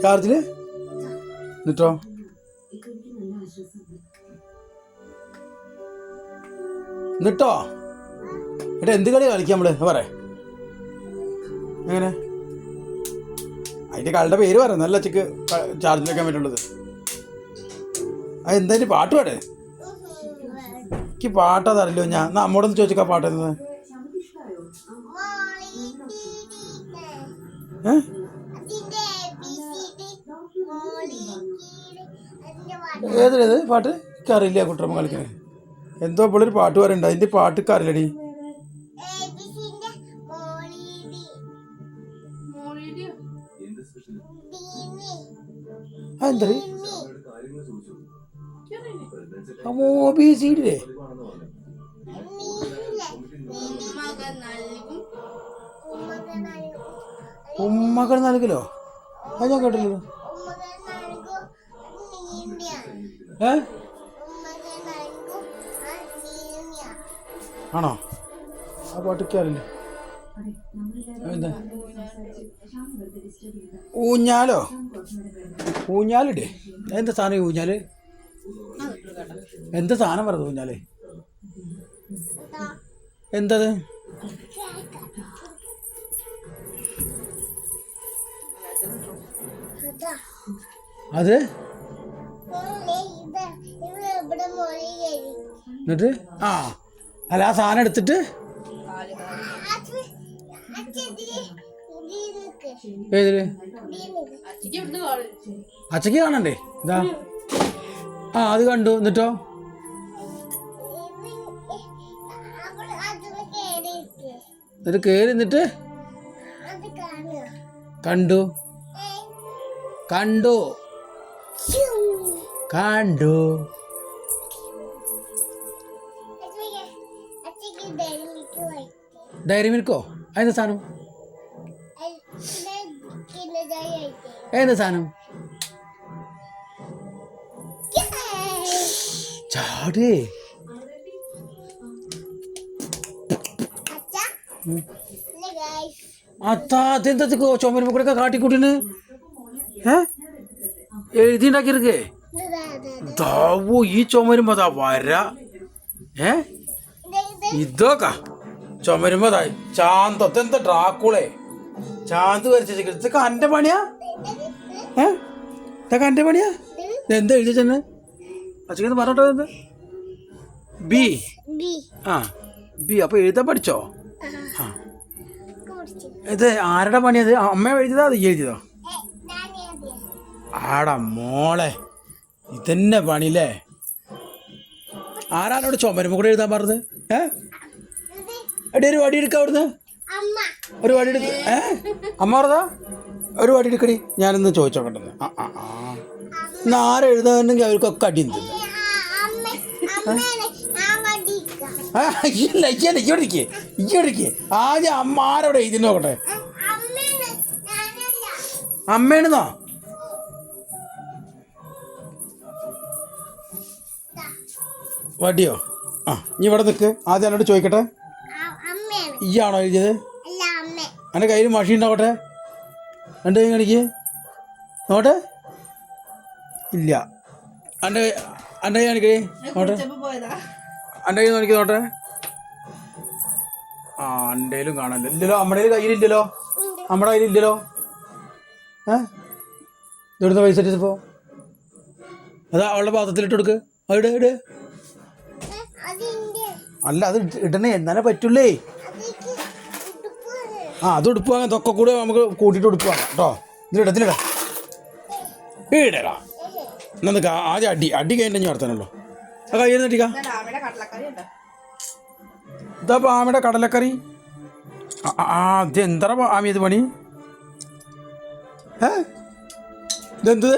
ചാർജില് എന്നിട്ടോ എന്നിട്ടോ എന്നിട്ട് എന്ത് കളി കളിക്കാം നമ്മള് പറ എങ്ങനെ അതിന്റെ കളിയുടെ പേര് പറ നല്ല ചിക്ക് ചാർജിൽ വെക്കാൻ പറ്റുള്ളത്. അത് എന്തായാലും പാട്ട് പാടേ എനിക്ക് പാട്ടതറില്ലോ. ഞാൻ നമ്മോടൊന്ന് ചോദിച്ചാ പാട്ടുന്നത് ഏതേത് പാട്ട് എനിക്ക് അറിയില്ല. കുട്ടമ്മ കളിക്കണേ എന്തോ ഇപ്പോഴൊരു പാട്ട് പറയുന്നുണ്ട് അതിന്റെ പാട്ട് അറിയില്ലടി. അതെന്താ മോബി സീഡില്ലേ ഉമ്മകൾ നൽകലോ? അത് ഞാൻ കേട്ടില്ലല്ലോ. ആണോ? ആ പാട്ടൊക്കെ അറിയില്ല. എന്താ ഊഞ്ഞാലോ? ഊഞ്ഞാലിടേ എന്താ സാധനം ഊഞ്ഞാല്? എന്താ സാധനം പറഞ്ഞത് ഊഞ്ഞാല്? എന്തത്? അത് എന്നിട്ട് അല്ല ആ സാധനം എടുത്തിട്ട് ഏതില് അച്ചക്ക് കാണണ്ടേ? ഇതാ അത് കണ്ടു. എന്നിട്ടോ എന്നിട്ട് കേറി എന്നിട്ട് കണ്ടു കണ്ടു കണ്ടു. ഡയറി മിൽക്കോ? അതിന്റെ സാധനം ഏത് സാധനം? ചാടേ അതെന്താ ചുമരുമ്പോ കൂടെ കാട്ടിക്കൂട്ടിന് എഴുതിണ്ടാക്കിയിരിക്കേ ദാവോ ഈ ചുമരുമ്പോ അതാ വര ഇതൊക്കെ ചുമരുമ്പോ ചാന്തത്തെന്താ ഡ്രാക്കുളെ ചാന്ത് വരച്ച ഇതൊക്കെ എൻ്റെ പണിയാ? ഇതൊക്കെ എൻ്റെ പണിയാ? എന്താ എഴുതി ചെന്ന് അച്ഛൻ പറഞ്ഞിട്ടോ? എന്താ ബി? ആ ബി. അപ്പൊ എഴുതാൻ പഠിച്ചോ? ആ ഇത് ആരുടെ പണിയത്? അമ്മ എഴുതിയതാ അത് എഴുതിയതോ? ആടാ മോളെ ഇതന്നെ പണിയില്ലേ? ആരാണോട് ചുമരുമ്പോ കൂടെ എഴുതാൻ പറഞ്ഞത്? എടി ഒരു വടി എടുക്ക അവിടുന്ന്, ഒരു വടി എടുക്ക. അമ്മ പറഞ്ഞതാ ഒരു വടി എടുക്കടി. ഞാനൊന്ന് ചോദിച്ചോക്കട്ടെ. ഇന്ന് ആരെഴുതാന്നുണ്ടെങ്കിൽ അവർക്കൊക്കെ അടി ഇല്ല. ഇയ്യോടിക്ക് ആദ്യം അമ്മ ആരവിടെ എഴുതി നോക്കട്ടെ. അമ്മയാണെന്നോ? വടിയോ? നീ ഇവിടെ നിൽക്ക്. ആദ്യം എന്നോട് ചോദിക്കട്ടെ, ഇയാണോ എഴുതിയത്? എൻ്റെ കയ്യിൽ മഷി ഉണ്ടാവട്ടെ. എൻ്റെ കൈ കാണിക്ക് നോട്ടെ. ഇല്ല. എൻ്റെ കൈ കാണിക്കേ നോട്ടെ. എൻ്റെ കൈ നോക്കി നോട്ടെ. എൻ്റെയിലും കാണാനില്ല. ഇല്ലല്ലോ, നമ്മുടെ കയ്യിലില്ലല്ലോ. നമ്മുടെ കയ്യിലില്ലല്ലോ. ഇവിടുന്ന് പൈസ ഇട്ടിപ്പോ അതാ അവളുടെ പാത്രത്തിലിട്ട് കൊടുക്ക്. അവിടെ ഇട്. അല്ല അത് ഇടണേ എന്നാലേ പറ്റൂലേ. അത് ഉടുപ്പ് വാങ്ങാൻ തൊക്കെ കൂടെ നമുക്ക് കൂട്ടിയിട്ട് ഉടുപ്പ് വാങ്ങാം കേട്ടോ. ഇതിലിടത്തിലിടാ ഇടടാ. എന്നാ ആദ്യം അടി കഴിഞ്ഞ വർത്താനല്ലോ. ആ കയ്യിൽ നിന്ന് ഇതാ ആമയുടെ കടലക്കറി. ഇത് എന്താ ആമി ഇത് പണി? ഇതെന്ത്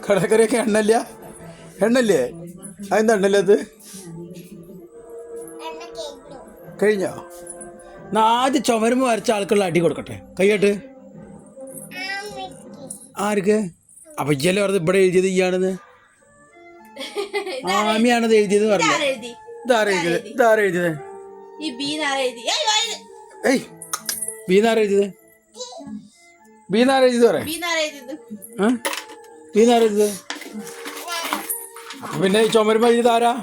കടലക്കറിയൊക്കെ എണ്ണല്ല? എണ്ണല്ലേ? അതെന്താ എണ്ണല്ലേ? അത് കഴിഞ്ഞോ? ആദ്യം ചുമരുമ്പ് വരച്ച ആൾക്കുള്ള അടി കൊടുക്കട്ടെ. കൈയ്യാട്ട്. ആർക്ക്? അപ്പൊ ഇജ്ജല്ലേ പറഞ്ഞത് ഇവിടെ എഴുതിയത് ഇയാണെന്ന്? ആമിയാണത് എഴുതിയത് പറഞ്ഞു. ഇതാരാ എഴുതിയത്? ഇതാരാ എഴുതിയത്? ഈ ബീനാരാ എഴുതി? ഏയ് ബീനാരാ എഴുതിയത്? ബീനാരാ എഴുതിയത് പറയാ? ബീനാരാ എഴുതിയത്? അപ്പൊ പിന്നെ ചുമരുമ്പോ എഴുതിയത് ആരാ?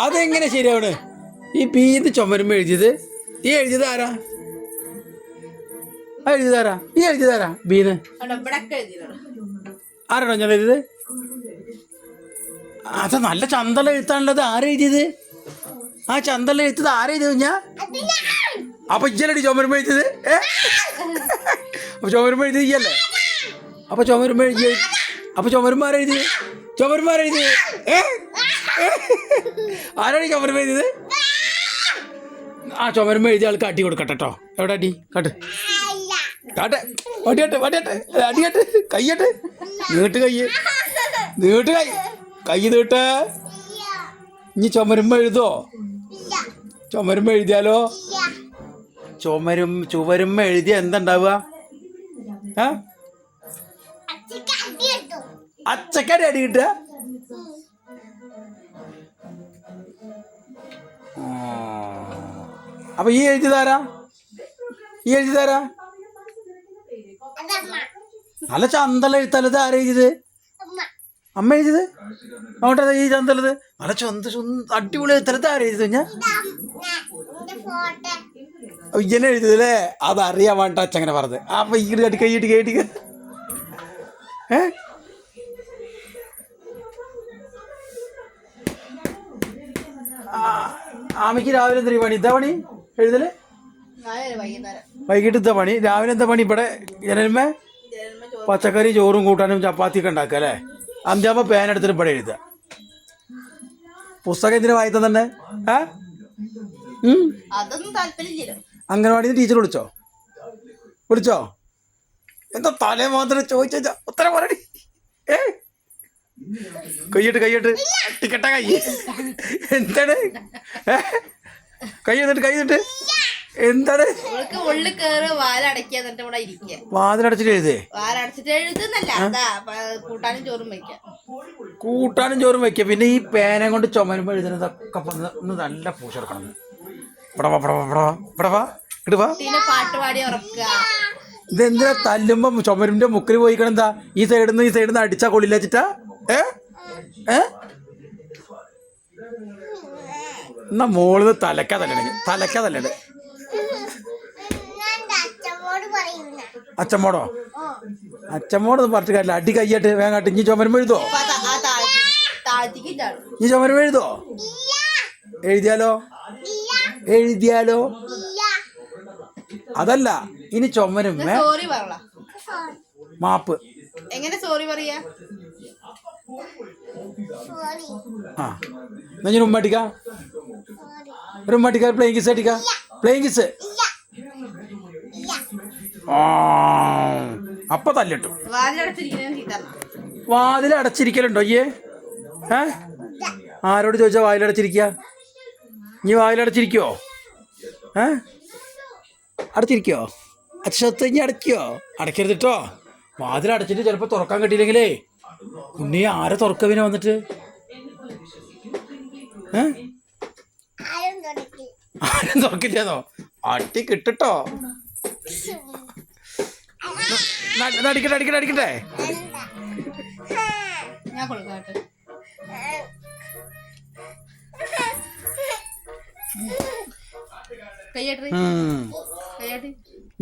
അതെങ്ങനെ ശരിയാവണ്? ഈ ബീന്ന് ചുമരുമ്പോ എഴുതിയത് ഈ എഴുതിയത് ആരാ? എഴുതിയതാരാ? ഈ എഴുതിയതാരാ? ബീന്ന് ആരാണോ ഞാൻ എഴുതിയത്? അത് നല്ല ചന്തല എഴുത്താണുള്ളത്. ആരാ എഴുതിയത്? ആ ചന്തല എഴുത്തത് ആരാ എഴുതിയത്? ഞാൻ അപ്പൊ ഇജ്ജലടി ചുമരുമ്പോ എഴുതിയത്? അപ്പൊ ചുമരുമ്പോ എഴുതിയത് ഇയ്യല്ലേ? അപ്പൊ ചുമരുമ്പോ എഴുതി അപ്പൊ ചുമരുമ്പോ ആരാ എഴുതിയത്? ചുമരുമ്പോ ആരാ എഴുതിയത്? ആരാണ് ചുമരുമ്പോ എഴുതിയത്? ആ ചുമരുമ്പോ എഴുതിയ ആൾക്ക് അടി കൊടുക്കട്ടെ കേട്ടോ. എവിടെ അടി? കാട്ട് കാട്ടെ, വടിയട്ടെ വടിയട്ടെ, അടിയട്ടെ, കയ്യട്ടെ, നീട്ട് കയ്യ്, നീട്ട് കൈ നീട്ട്. ഇനി ചുമരുമ്പോ എഴുതോ? ചുമരുമ്പോ എഴുതിയാലോ? ചുമരുമ്പോ എഴുതിയ എന്താ ഉണ്ടാവുക? അച്ചക്കടി അടി കിട്ടുക? അപ്പൊ ഈ എഴുതിയതാരാ? ഈ എഴുതിയതാരാ? നല്ല ചന്തല എഴുത്തല്ലത്. ആരാ എഴുതിയത്? അമ്മ എഴുതിയത്? നോട്ടെ ഈ ചന്തലത് നല്ല അടിപൊളി എഴുത്തല്ലത്. ആരാ എഴുതിയത്? ഞാൻ ഇങ്ങനെ എഴുതിയതല്ലേ? അതറിയാൻ വേണ്ട അച്ഛങ്ങനെ പറഞ്ഞത്. അപ്പൊ ഈ കടി കൈയിട്ട് കേട്ടിക്ക. ആമയ്ക്ക് രാവിലെ എന്താ പണി? ഇതാ പണി എഴുതല്? വൈകിട്ട് ഇതാ പണി. രാവിലെ എന്താ പണി? ഇവിടെ ജനൽമേ പച്ചക്കറി ചോറും കൂട്ടാനും ചപ്പാത്തിയൊക്കെ ഉണ്ടാക്കുക അല്ലേ? അഞ്ചാകുമ്പോൾ പേനെടുത്തിട്ട് ഇവിടെ എഴുതുക. പുസ്തകം എന്തിനു വായിത്ത തന്നെ? അംഗനവാടിന്ന് ടീച്ചർ വിളിച്ചോ? എന്താ തലേ മാത്രം ചോദിച്ചാ ഉത്തരം പറയടി. കൈയിട്ട് ടിക്കട്ട കൈ എന്താണ്? കൈ എന്നിട്ട് എന്താണ്? വാതിലടച്ചിട്ട് എഴുതേ? കൂട്ടാനും ചോറും വെക്കുക. പിന്നെ ഈ പേന കൊണ്ട് ചുമരുമ്പോ എഴുതുന്നതൊക്കെ നല്ല പൂശെടുക്കണം. ഇതെന്തിനാ തല്ലുമ്പോ ചുമരിന്റെ മുക്കിൽ പോയിക്കണം? എന്താ ഈ സൈഡിന്ന് അടിച്ചാ കൊള്ളില്ല വെച്ചിട്ടാ? എന്നാ മോളിന്ന് തലക്കാ തല്ലണേ. അച്ഛമ്മോടൊന്നും പറഞ്ഞിട്ട് കാര്യമില്ല. അടി കയ്യാട്ട് വേങ്ങാട്ട്. ഇനി ചുമരുമ്പോ എഴുതോ? ഇനി ചുമരുമ്പോ എഴുതോ? എഴുതിയാലോ? അതല്ല, ഇനി ചുമരുമ്പോ മാപ്പ്. എങ്ങനെ സോറി പറയാ? ഞാൻ ഉമ്മടിക്ക ഒരു ഉമ്മടിക്ക. പ്ലേയിങ് കിസ് അടിക്ക. Playing kiss. അപ്പൊ തല്ലിട്ടു. വാതിൽ അടച്ചിരിക്കലുണ്ടോ? ആരോട് ചോദിച്ചാ വാതിലടച്ചിരിക്കുക? നീ വാതിലടച്ചിരിക്കോ? അടച്ചിരിക്കോ? അച്ഛത്ത് ഇനി അടയ്ക്കോ? അടയ്ക്കരുതിട്ടോ. വാതിലടച്ചിട്ട് ചിലപ്പോ തുറക്കാൻ കിട്ടിയില്ലെങ്കിലേ ഉണ്ണി ആരെ തുറക്ക? പിന്നെ വന്നിട്ട് ആരും തുറക്കില്ലെന്നോ? അടി കിട്ടോ? അടിക്കട്ടെ.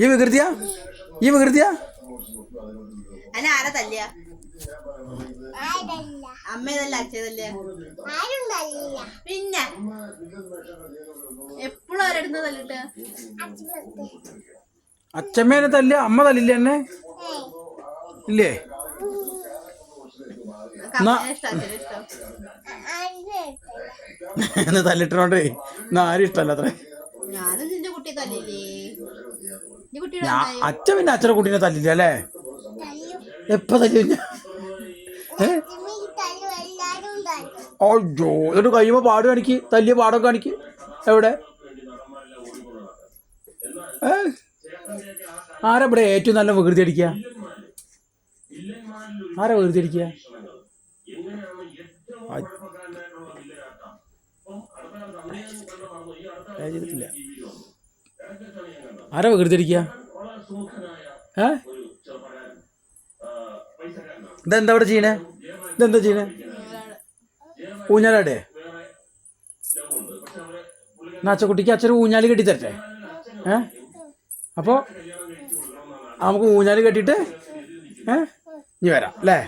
ഈ വികൃതിയാ? അല്ല ആരാ തല്ലിയ? അമ്മയതല്ല അച്ഛതല്ലേ? പിന്നെ എപ്പോഴും ആരെടുന്ന തല്ലിട്ട്? അച്ഛമ്മേനെ തല്ലിയ? അമ്മ തല്ലില്ല എന്നെ? ഇല്ലേ? തല്ലിട്ടോണ്ടേ ആരും ഇഷ്ടല്ല അത്രേ. ഞാനും നിന്റെ കുട്ടിയെ തല്ലില്ലേ? അച്ഛൻ പിന്നെ അച്ഛനെ കുട്ടീനെ തല്ലില്ല അല്ലേ? എപ്പ തല്ലില്ല? ഓജോ എന്നിട്ട് കഴിയുമ്പോ പാട് കാണിക്ക്. തല്ലിയ പാടൊക്കെ കാണിക്ക്. എവിടെ? ആരാ ഇവിടെ ഏറ്റവും നല്ല വികൃതി അടിക്കുക? ആരാ വികൃതി അടിക്കുക? ചെയ്തിട്ടില്ല. ആരാ വികൃതിരിക്കുക? ഇതെന്താ ഇവിടെ ചെയ്യണേ? ഇതെന്താ ചെയ്യണേ? ഊഞ്ഞാലാടേ? എന്നാ അച്ചക്കുട്ടിക്ക് അച്ഛന് ഊഞ്ഞാല് കെട്ടി തരട്ടെ? അപ്പോൾ നമുക്ക് ഊഞ്ഞാല് കെട്ടിയിട്ട് ഇനി വരാം അല്ലേ?